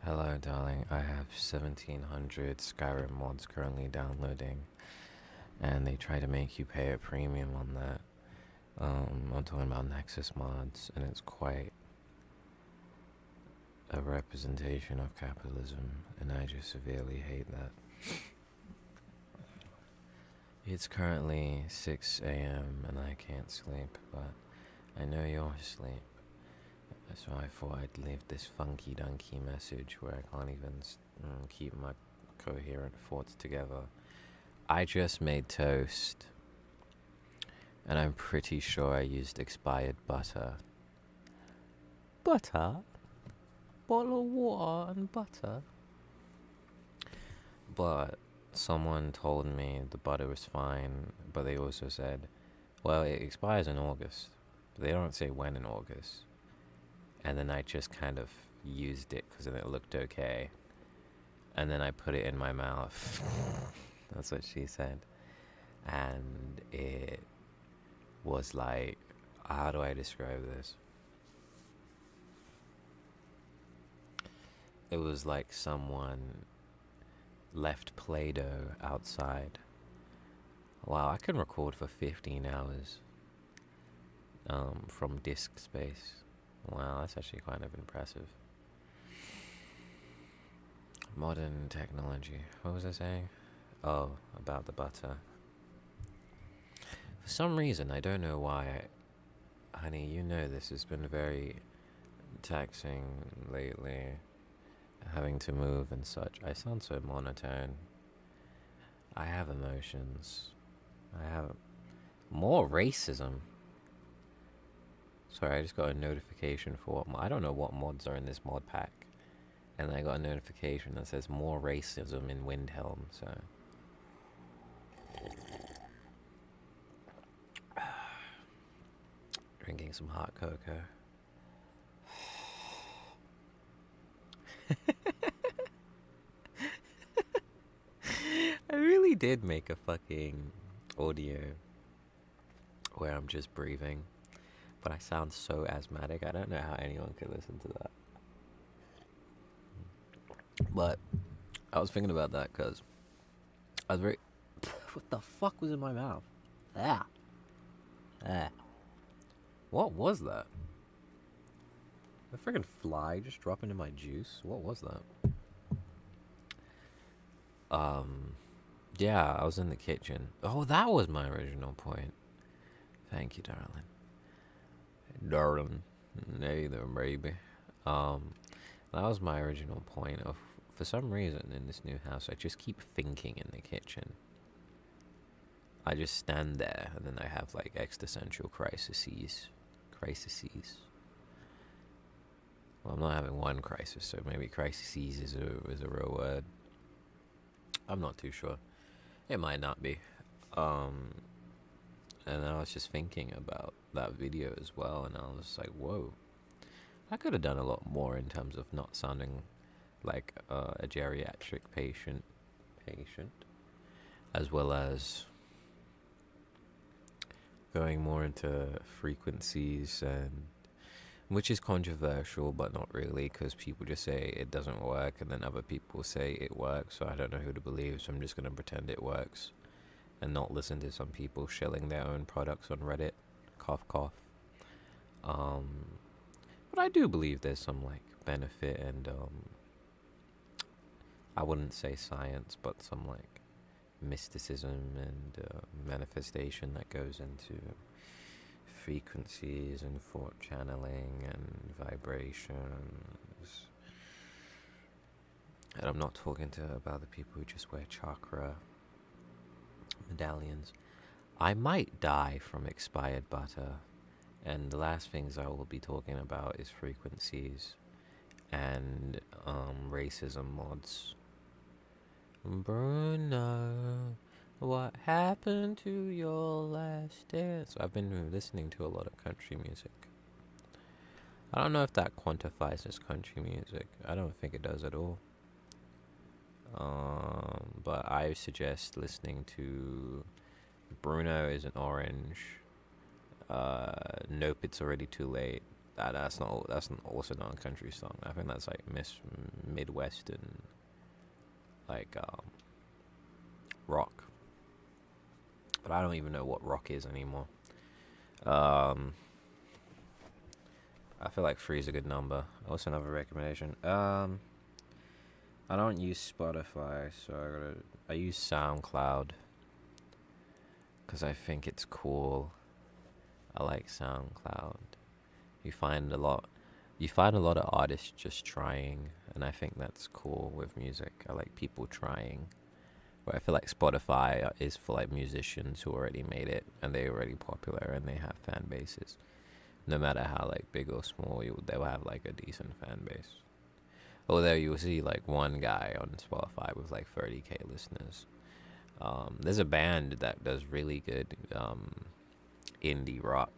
Hello, darling. I have 1700 Skyrim mods currently downloading, and they try to make you pay a premium on that. I'm talking about Nexus mods, and it's quite a representation of capitalism, and I just severely hate that. It's currently 6 a.m., and I can't sleep, but I know you're asleep. So I thought I'd leave this funky dunky message where I can't even keep my coherent thoughts together. I just made toast, and I'm pretty sure I used expired butter. Butter? Bottle of water and butter? But someone told me the butter was fine, but they also said, well, it expires in August. But they don't say when in August. And then I just kind of used it because it looked okay. And then I put it in my mouth. That's what she said. And it was like, how do I describe this? It was like someone left Play-Doh outside. Wow, I can record for 15 hours from disk space. Wow, that's actually kind of impressive. Modern technology. What was I saying? Oh, about the butter. For some reason, I don't know why, honey, you know this has been very taxing lately, having to move and such. I sound so monotone. I have emotions. I have more racism. Sorry, I just got a notification for what I don't know what mods are in this mod pack. And I got a notification that says more racism in Windhelm, so. Drinking some hot cocoa. I really did make a fucking audio where I'm just breathing, but I sound so asthmatic. I don't know how anyone could listen to that. But I was thinking about that because I was very. What the fuck was in my mouth? Ah. What was that? A freaking fly just dropped into my juice? What was that? Yeah, I was in the kitchen. Oh, that was my original point. Thank you, darling. Darling. Hey there, baby. That was my original point of, for some reason in this new house, I just keep thinking in the kitchen. I just stand there and then I have like existential crises. Well, I'm not having one crisis, so maybe crises is a real word. I'm not too sure. It might not be. And I was just thinking about that video as well, and I was like, whoa. I could have done a lot more in terms of not sounding like a geriatric patient, as well as going more into frequencies, and which is controversial, but not really, because people just say it doesn't work, and then other people say it works, so I don't know who to believe, so I'm just going to pretend it works, and not listen to some people shilling their own products on Reddit. Cough, cough. But I do believe there's some, like, benefit, and, I wouldn't say science, but some, like, mysticism and manifestation that goes into frequencies and thought channeling and vibrations. And I'm not talking about the people who just wear chakra medallions. I might die from expired butter, and the last things I will be talking about is frequencies and racism mods. Bruno, what happened to your last dance? I've been listening to a lot of country music. I don't know if that quantifies as country music. I don't think it does at all. But I suggest listening to Bruno is an Orange. Nope, it's already too late. That's also not a country song. I think that's like Midwestern, like rock. But I don't even know what rock is anymore. Um, I feel like three is a good number. Also, another recommendation. I don't use Spotify, so I use SoundCloud because I think it's cool. I like SoundCloud. You find a lot. You find a lot of artists just trying, and I think that's cool with music. I like people trying. Where I feel like Spotify is for like musicians who already made it and they're already popular and they have fan bases. No matter how like big or small, they'll have like a decent fan base. Although you'll see like one guy on Spotify with like 30K listeners. There's a band that does really good indie rock,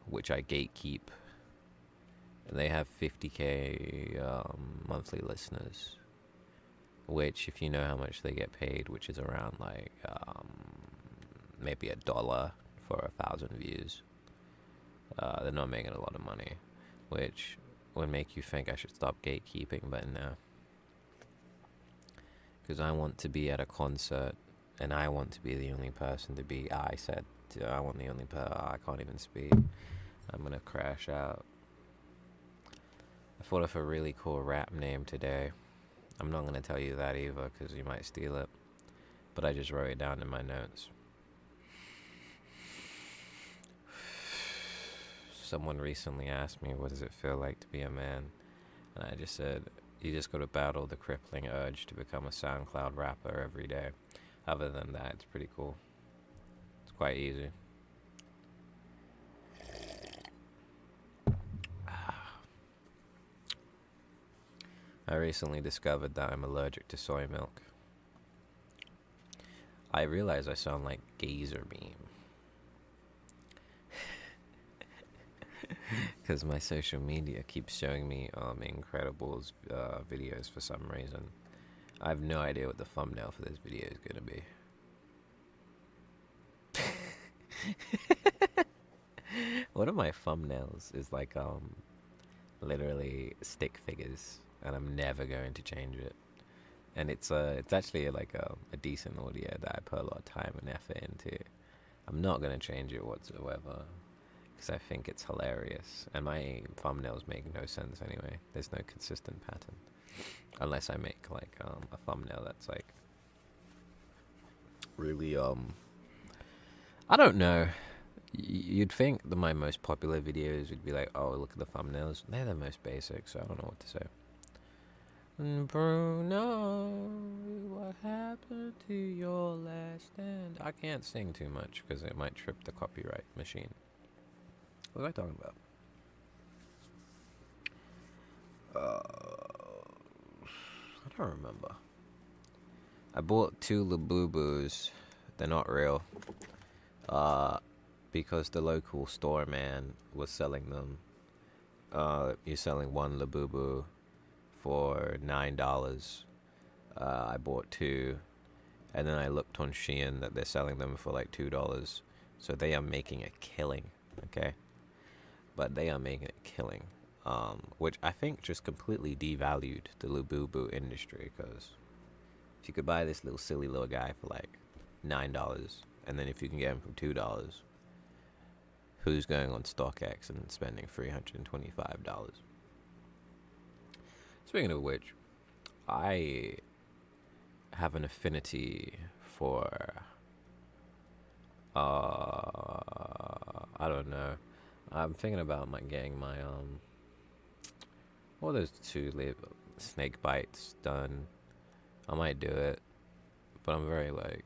which I gatekeep. And they have 50K monthly listeners, which if you know how much they get paid, which is around like maybe $1 for 1,000 views, they're not making a lot of money, which would make you think I should stop gatekeeping, but no. Because I want to be at a concert, and I want to be the only person to be. I want the only person. I can't even speak. I'm gonna crash out. I thought of a really cool rap name today. I'm not gonna tell you that either, because you might steal it. But I just wrote it down in my notes. Someone recently asked me, what does it feel like to be a man? And I just said, you just got to battle the crippling urge to become a SoundCloud rapper every day. Other than that, it's pretty cool. It's quite easy. I recently discovered that I'm allergic to soy milk. I realize I sound like Gazer Beam. Because my social media keeps showing me Incredibles videos for some reason. I have no idea what the thumbnail for this video is going to be. One of my thumbnails is like literally stick figures, and I'm never going to change it. And it's actually like a decent audio that I put a lot of time and effort into. I'm not going to change it whatsoever, because I think it's hilarious. And my thumbnails make no sense anyway. There's no consistent pattern. Unless I make like a thumbnail that's like really I don't know. You'd think that my most popular videos would be like, oh, look at the thumbnails. They're the most basic, so I don't know what to say. Bruno, what happened to your last stand? I can't sing too much because it might trip the copyright machine. What was I talking about? I don't remember. I bought 2 Lububus. They're not real. Because the local store man was selling them. He's selling 1 Labubu for $9. I bought 2, and then I looked on Shein that they're selling them for like $2. So they are making a killing, okay? But they are making a killing, which I think just completely devalued the Labubu industry, because if you could buy this little silly little guy for like $9, and then if you can get him for $2, who's going on StockX and spending $325? Speaking of which, I have an affinity for, I don't know. I'm thinking about getting my, all those 2 snake bites done. I might do it, but I'm very like,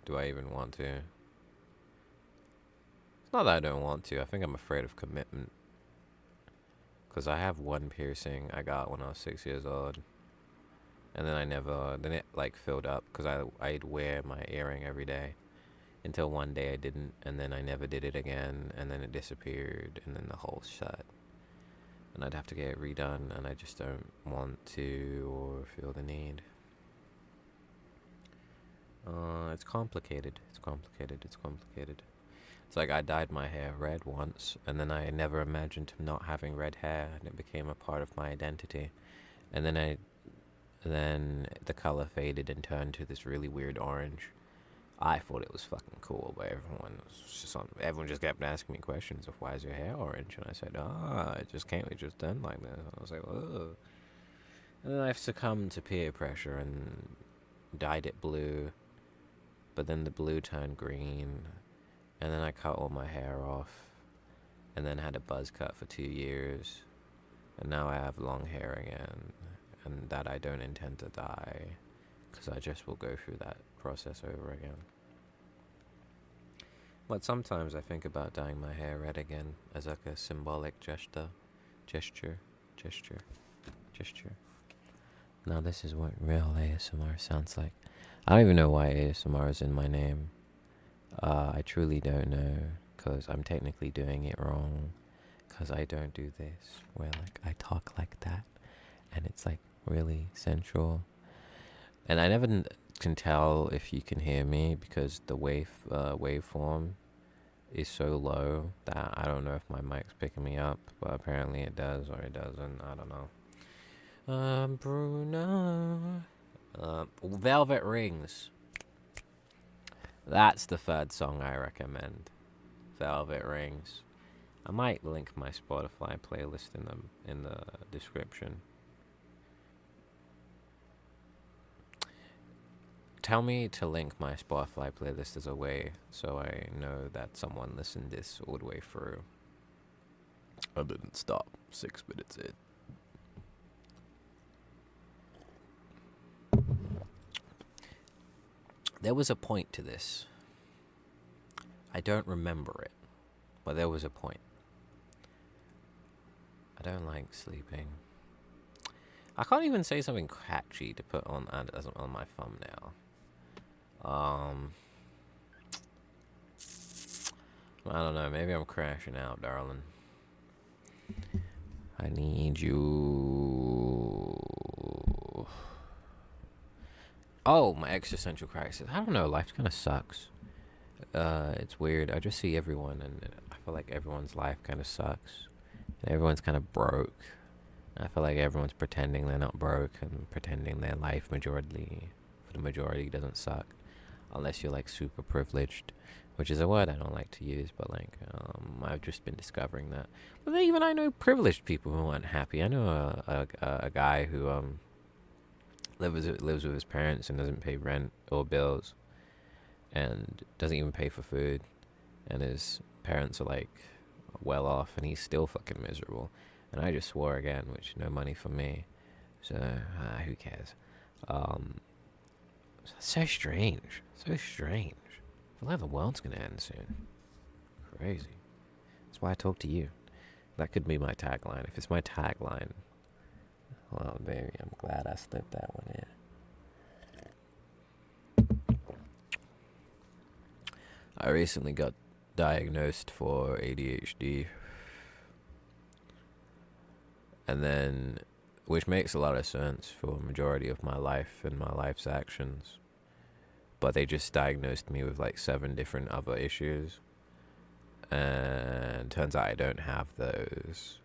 do I even want to? It's not that I don't want to. I think I'm afraid of commitment. Because I have 1 piercing I got when I was 6 years old. And then then it like filled up because I'd wear my earring every day. Until one day I didn't, and then I never did it again, and then it disappeared, and then the hole shut. And I'd have to get it redone, and I just don't want to or feel the need. It's complicated. It's like I dyed my hair red once, and then I never imagined not having red hair, and it became a part of my identity. And then the color faded and turned to this really weird orange. I thought it was fucking cool, but everyone just kept asking me questions of why is your hair orange, and I said, it just came, it just done like this. I was like, oh. And then I succumbed to peer pressure and dyed it blue, but then the blue turned green, and then I cut all my hair off, and then had a buzz cut for 2 years, and now I have long hair again, and that I don't intend to dye, because I just will go through that process over again. But sometimes I think about dyeing my hair red again as like a symbolic gesture. Now this is what real ASMR sounds like. I don't even know why ASMR is in my name. I truly don't know, because I'm technically doing it wrong, because I don't do this, where like I talk like that, and it's like really sensual. And I never can tell if you can hear me, because the waveform is so low that I don't know if my mic's picking me up, but apparently it does, or it doesn't, I don't know. Bruno. Velvet Rings. That's the third song I recommend. Velvet Rings. I might link my Spotify playlist in the description. Tell me to link my Spotify playlist as a way so I know that someone listened this all the way through. I didn't stop 6 minutes in. There was a point to this. I don't remember it, but there was a point. I don't like sleeping. I can't even say something catchy to put on my thumbnail. I don't know, maybe I'm crashing out, darling. I need you. Oh, my existential crisis. I don't know, life kind of sucks. It's weird. I just see everyone, and I feel like everyone's life kind of sucks. And everyone's kind of broke. I feel like everyone's pretending they're not broke and pretending their life for the majority doesn't suck. Unless you're like super privileged, which is a word I don't like to use, but like I've just been discovering that. But even I know privileged people who aren't happy. I know a guy who lives with his parents and doesn't pay rent or bills, and doesn't even pay for food, and his parents are like well off, and he's still fucking miserable. And I just swore again, which no money for me, so who cares? So strange. I feel like the world's gonna end soon. Crazy. That's why I talk to you. That could be my tagline. If it's my tagline, well, baby, I'm glad I slipped that one in. I recently got diagnosed for ADHD. And then, which makes a lot of sense for a majority of my life and my life's actions. But they just diagnosed me with like 7 different other issues. And turns out I don't have those.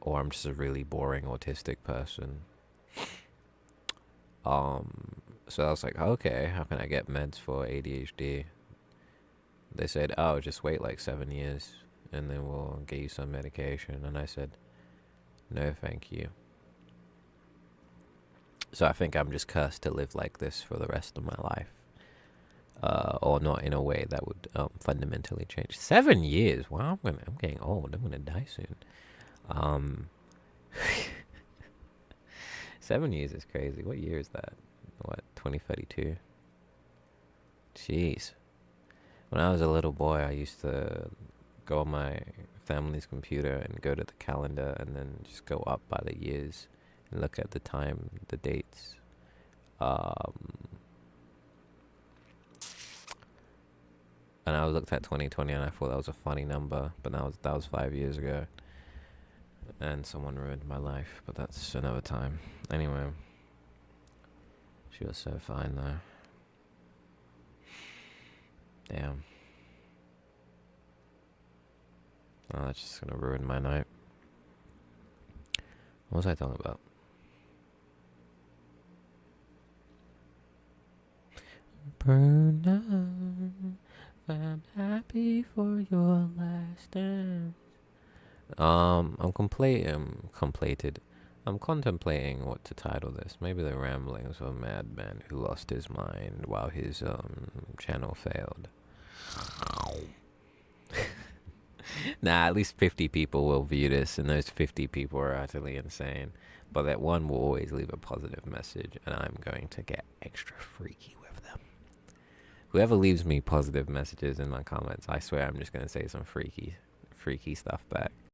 Or I'm just a really boring autistic person. So I was like, okay, how can I get meds for ADHD? They said, oh, just wait like 7 years and then we'll get you some medication. And I said, no, thank you. So I think I'm just cursed to live like this for the rest of my life. Or not in a way that would fundamentally change. 7 years? Wow, I'm getting old. I'm gonna die soon. 7 years is crazy. What year is that? What, 2032? Jeez. When I was a little boy, I used to go on my family's computer and go to the calendar and then just go up by the years and look at the time, the dates. And I looked at 2020 and I thought that was a funny number, but that was 5 years ago. And someone ruined my life, but that's another time. Anyway, she was so fine though. Damn. Oh, that's just gonna ruin my night. What was I talking about? Burn up. I'm happy for your last dance. I'm contemplating what to title this. Maybe the ramblings of a madman who lost his mind while his channel failed. Nah, at least 50 people will view this, and those 50 people are utterly insane. But that one will always leave a positive message, and I'm going to get extra freaky with them. Whoever leaves me positive messages in my comments, I swear I'm just going to say some freaky stuff back.